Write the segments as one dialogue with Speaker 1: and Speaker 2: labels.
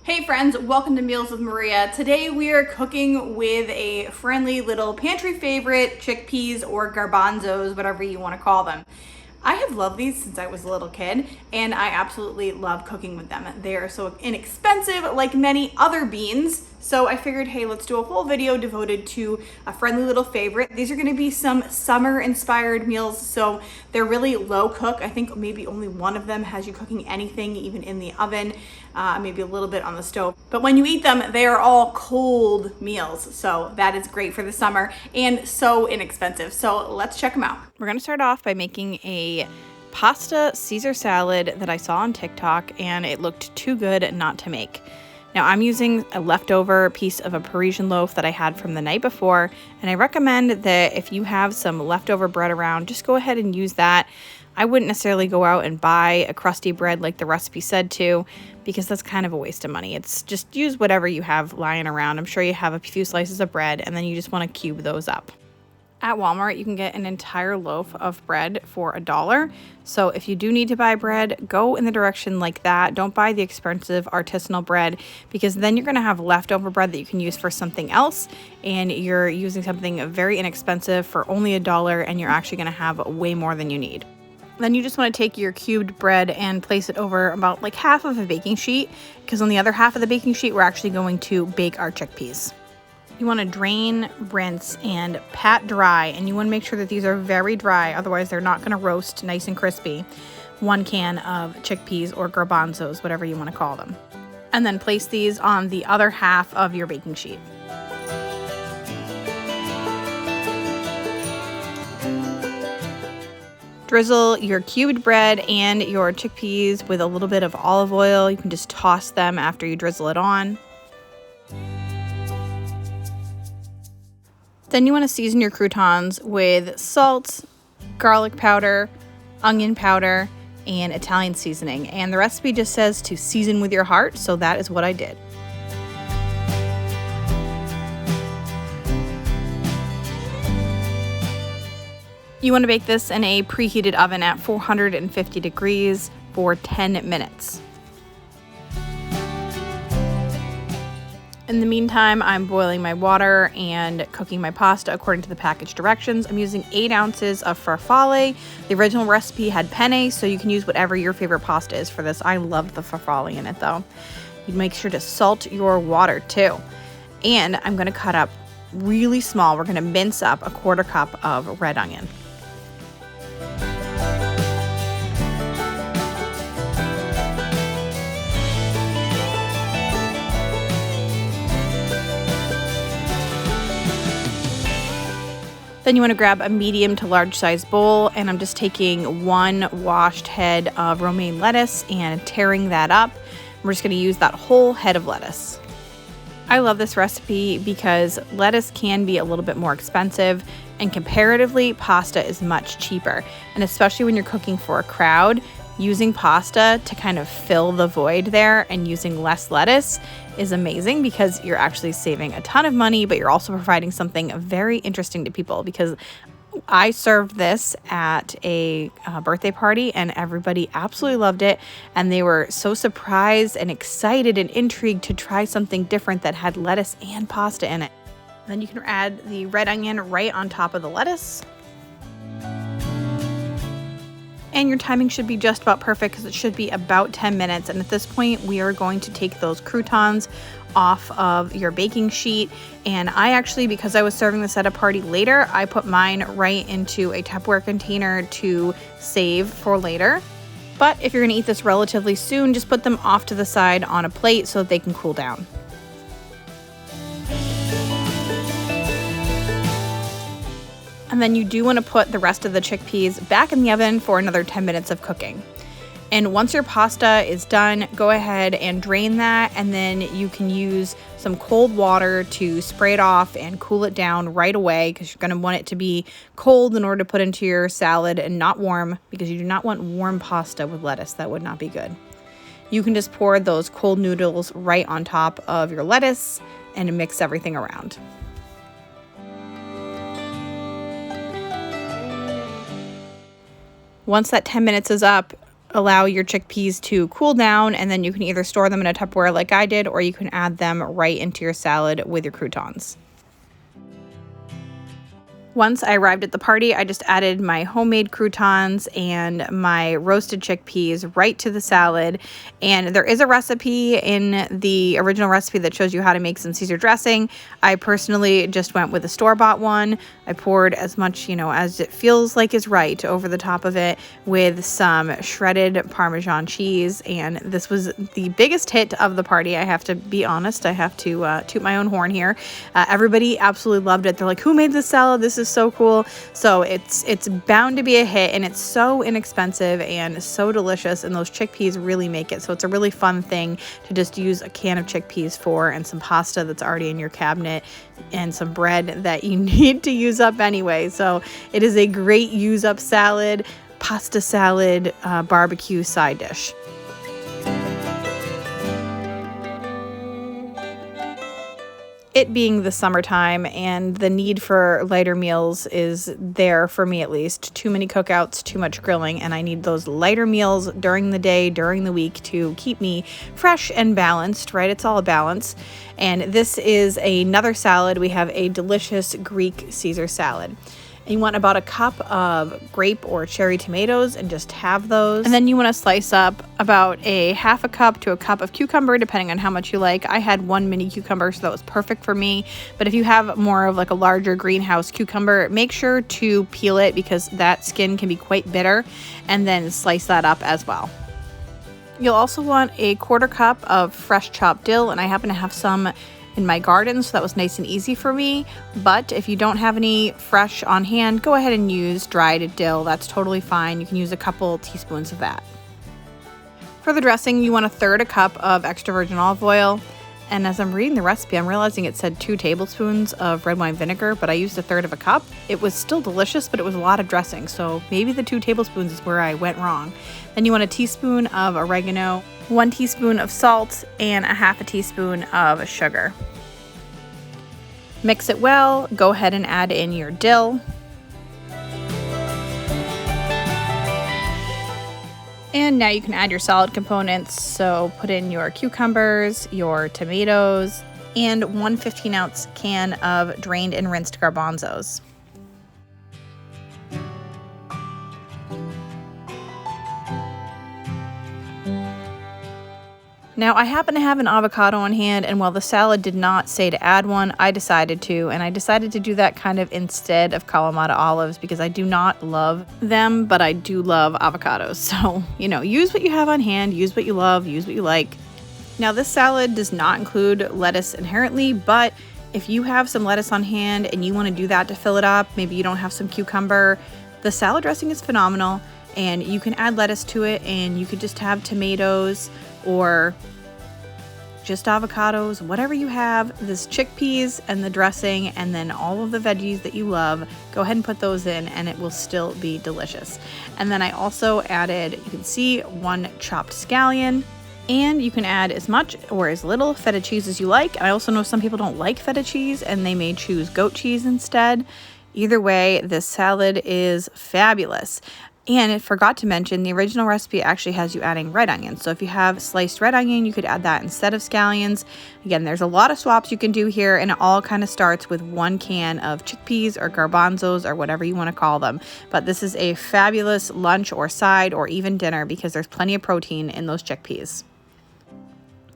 Speaker 1: Hey friends, welcome to Meals with Maria. Today we are cooking with a friendly little pantry favorite, chickpeas or garbanzos, whatever you want to call them. I have loved these since I was a little kid, and I absolutely love cooking with them. They are so inexpensive, like many other beans, so I figured, hey, let's do a whole video devoted to a friendly little favorite. These are gonna be some summer-inspired meals, so they're really low cook. I think maybe only one of them has you cooking anything, even in the oven, maybe a little bit on the stove. But when you eat them, they are all cold meals, so that is great for the summer and so inexpensive. So let's check them out. We're gonna start off by making a pasta Caesar salad that I saw on TikTok, and it looked too good not to make. Now I'm using a leftover piece of a Parisian loaf that I had from the night before, and I recommend that if you have some leftover bread around, just go ahead and use that. I wouldn't necessarily go out and buy a crusty bread like the recipe said to, because that's kind of a waste of money. It's just use whatever you have lying around. I'm sure you have a few slices of bread, and then you just want to cube those up. At Walmart, you can get an entire loaf of bread for $1. So if you do need to buy bread, go in the direction like that. Don't buy the expensive artisanal bread, because then you're going to have leftover bread that you can use for something else, and you're using something very inexpensive for only $1, and you're actually going to have way more than you need. Then you just want to take your cubed bread and place it over about like half of a baking sheet, because on the other half of the baking sheet, we're actually going to bake our chickpeas. You want to drain, rinse, and pat dry, and you want to make sure that these are very dry, otherwise they're not going to roast nice and crispy. 1 can of chickpeas or garbanzos, whatever you want to call them. And then place these on the other half of your baking sheet. Drizzle your cubed bread and your chickpeas with a little bit of olive oil. You can just toss them after you drizzle it on. Then you want to season your croutons with salt, garlic powder, onion powder, and Italian seasoning. And the recipe just says to season with your heart, so that is what I did. You want to bake this in a preheated oven at 450 degrees for 10 minutes. In the meantime, I'm boiling my water and cooking my pasta according to the package directions. I'm using 8 ounces of farfalle. The original recipe had penne, so you can use whatever your favorite pasta is for this. I love the farfalle in it though. You make sure to salt your water too. And I'm going to cut up really small. We're going to mince up a 1/4 cup of red onion. Then you want to grab a medium to large size bowl, and I'm just taking 1 washed head of romaine lettuce and tearing that up. We're just going to use that whole head of lettuce. I love this recipe because lettuce can be a little bit more expensive, and comparatively pasta is much cheaper. And especially when you're cooking for a crowd, using pasta to kind of fill the void there and using less lettuce is amazing, because you're actually saving a ton of money, but you're also providing something very interesting to people. Because I served this at a birthday party, and everybody absolutely loved it, and they were so surprised and excited and intrigued to try something different that had lettuce and pasta in it. Then you can add the red onion right on top of the lettuce. And your timing should be just about perfect, because it should be about 10 minutes. And at this point, we are going to take those croutons off of your baking sheet. And I actually, because I was serving this at a party later, I put mine right into a Tupperware container to save for later. But if you're gonna eat this relatively soon, just put them off to the side on a plate so that they can cool down. And then you do want to put the rest of the chickpeas back in the oven for another 10 minutes of cooking. And once your pasta is done, go ahead and drain that, and then you can use some cold water to spray it off and cool it down right away, because you're going to want it to be cold in order to put into your salad, and not warm, because you do not want warm pasta with lettuce. That would not be good. You can just pour those cold noodles right on top of your lettuce and mix everything around. Once that 10 minutes is up, allow your chickpeas to cool down, and then you can either store them in a Tupperware like I did, or you can add them right into your salad with your croutons. Once I arrived at the party, I just added my homemade croutons and my roasted chickpeas right to the salad. And there is a recipe in the original recipe that shows you how to make some Caesar dressing. I personally just went with a store-bought one. I poured as much, as it feels like is right over the top of it with some shredded Parmesan cheese. And this was the biggest hit of the party. I have to be honest. I have to toot my own horn here. Everybody absolutely loved it. They're like, who made this salad? This is so cool. So it's bound to be a hit, and it's so inexpensive and so delicious, and those chickpeas really make it. So it's a really fun thing to just use a can of chickpeas for, and some pasta that's already in your cabinet, and some bread that you need to use up anyway. So it is a great use up salad, pasta salad, barbecue side dish. It being the summertime and the need for lighter meals is there for me, at least. Too many cookouts, too much grilling, and I need those lighter meals during the day, during the week, to keep me fresh and balanced, right? It's all a balance. And this is another salad. We have a delicious Greek Caesar salad. And you want about a cup of grape or cherry tomatoes, and just have those. And then you want to slice up about a half a cup to a cup of cucumber, depending on how much you like. I had one mini cucumber, so that was perfect for me. But if you have more of like a larger greenhouse cucumber, make sure to peel it, because that skin can be quite bitter, and then slice that up as well. You'll also want a quarter cup of fresh chopped dill, and I happen to have some in my garden, so that was nice and easy for me. But if you don't have any fresh on hand, go ahead and use dried dill. That's totally fine. You can use a couple teaspoons of that. For the dressing, you want 1/3 cup of extra virgin olive oil. And as I'm reading the recipe, I'm realizing it said 2 tablespoons of red wine vinegar, but I used 1/3 of a cup. It was still delicious, but it was a lot of dressing, so maybe the 2 tablespoons is where I went wrong. Then you want a teaspoon of oregano, 1 teaspoon of salt, and 1/2 teaspoon of sugar. Mix it well. Go ahead and add in your dill. And now you can add your salad components. So put in your cucumbers, your tomatoes, and 1 15-ounce can of drained and rinsed garbanzos. Now, I happen to have an avocado on hand, and while the salad did not say to add one, I decided to, and I decided to do that kind of instead of Kalamata olives, because I do not love them, but I do love avocados. So, use what you have on hand, use what you love, use what you like. Now, this salad does not include lettuce inherently, but if you have some lettuce on hand and you want to do that to fill it up, maybe you don't have some cucumber, the salad dressing is phenomenal, and you can add lettuce to it, and you could just have tomatoes or just avocados, whatever you have, this chickpeas and the dressing, and then all of the veggies that you love, go ahead and put those in, and it will still be delicious. And then I also added, you can see, 1 chopped scallion, and you can add as much or as little feta cheese as you like. I also know some people don't like feta cheese, and they may choose goat cheese instead. Either way, this salad is fabulous. And I forgot to mention, the original recipe actually has you adding red onion. So if you have sliced red onion, you could add that instead of scallions. Again, there's a lot of swaps you can do here, and it all kind of starts with 1 can of chickpeas or garbanzos or whatever you want to call them. But this is a fabulous lunch or side or even dinner, because there's plenty of protein in those chickpeas.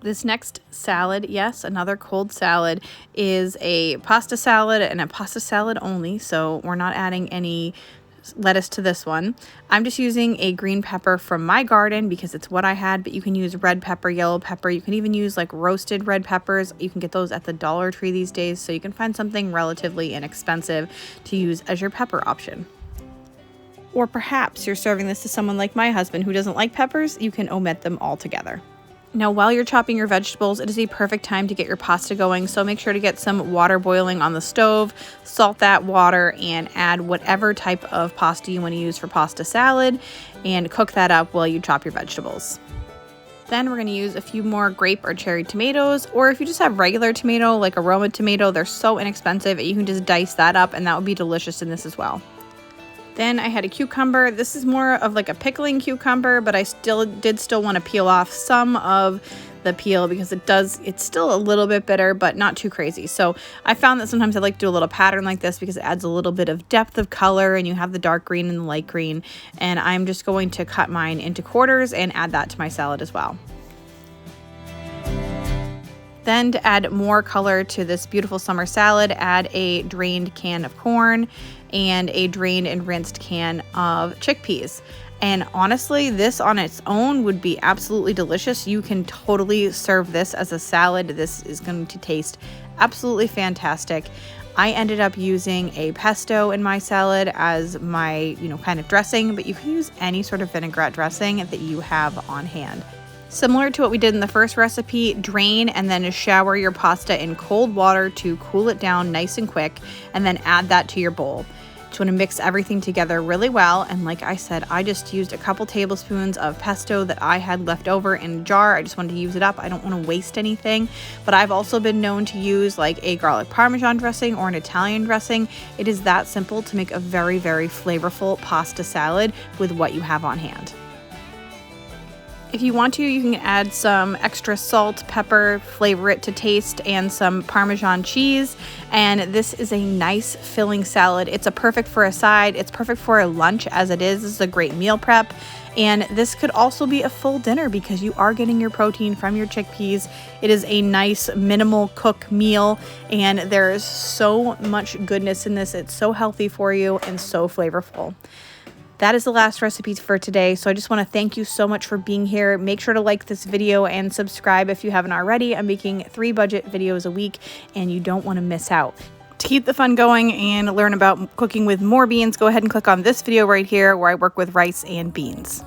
Speaker 1: This next salad, yes, another cold salad, is a pasta salad, and a pasta salad only. So we're not adding any lettuce to this one. I'm just using a green pepper from my garden because it's what I had, but you can use red pepper, yellow pepper. You can even use like roasted red peppers. You can get those at the Dollar Tree these days, so you can find something relatively inexpensive to use as your pepper option. Or perhaps you're serving this to someone like my husband who doesn't like peppers. You can omit them altogether. Now, while you're chopping your vegetables, it is a perfect time to get your pasta going, so make sure to get some water boiling on the stove, salt that water, and add whatever type of pasta you want to use for pasta salad, and cook that up while you chop your vegetables. Then we're going to use a few more grape or cherry tomatoes, or if you just have regular tomato, like aroma tomato, they're so inexpensive, you can just dice that up, and that would be delicious in this as well. Then I had a cucumber. This is more of like a pickling cucumber, but I still want to peel off some of the peel because it's still a little bit bitter, but not too crazy. So I found that sometimes I like to do a little pattern like this because it adds a little bit of depth of color, and you have the dark green and the light green. And I'm just going to cut mine into quarters and add that to my salad as well. Then to add more color to this beautiful summer salad, add a drained can of corn and a drained and rinsed can of chickpeas. And honestly, this on its own would be absolutely delicious. You can totally serve this as a salad. This is going to taste absolutely fantastic. I ended up using a pesto in my salad as my, kind of dressing, but you can use any sort of vinaigrette dressing that you have on hand. Similar to what we did in the first recipe, drain and then shower your pasta in cold water to cool it down nice and quick, and then add that to your bowl. Just want to mix everything together really well. And like I said, I just used a couple tablespoons of pesto that I had left over in a jar. I just wanted to use it up. I don't want to waste anything. But I've also been known to use like a garlic parmesan dressing or an Italian dressing. It is that simple to make a very, very flavorful pasta salad with what you have on hand. If you want to, you can add some extra salt, pepper, flavor it to taste, and some Parmesan cheese. And this is a nice filling salad. It's perfect for a side. It's perfect for a lunch as it is. This is a great meal prep. And this could also be a full dinner because you are getting your protein from your chickpeas. It is a nice minimal cook meal, and there is so much goodness in this. It's so healthy for you and so flavorful. That is the last recipe for today. So I just want to thank you so much for being here. Make sure to like this video and subscribe if you haven't already. I'm making 3 budget videos a week and you don't want to miss out. To keep the fun going and learn about cooking with more beans, go ahead and click on this video right here where I work with rice and beans.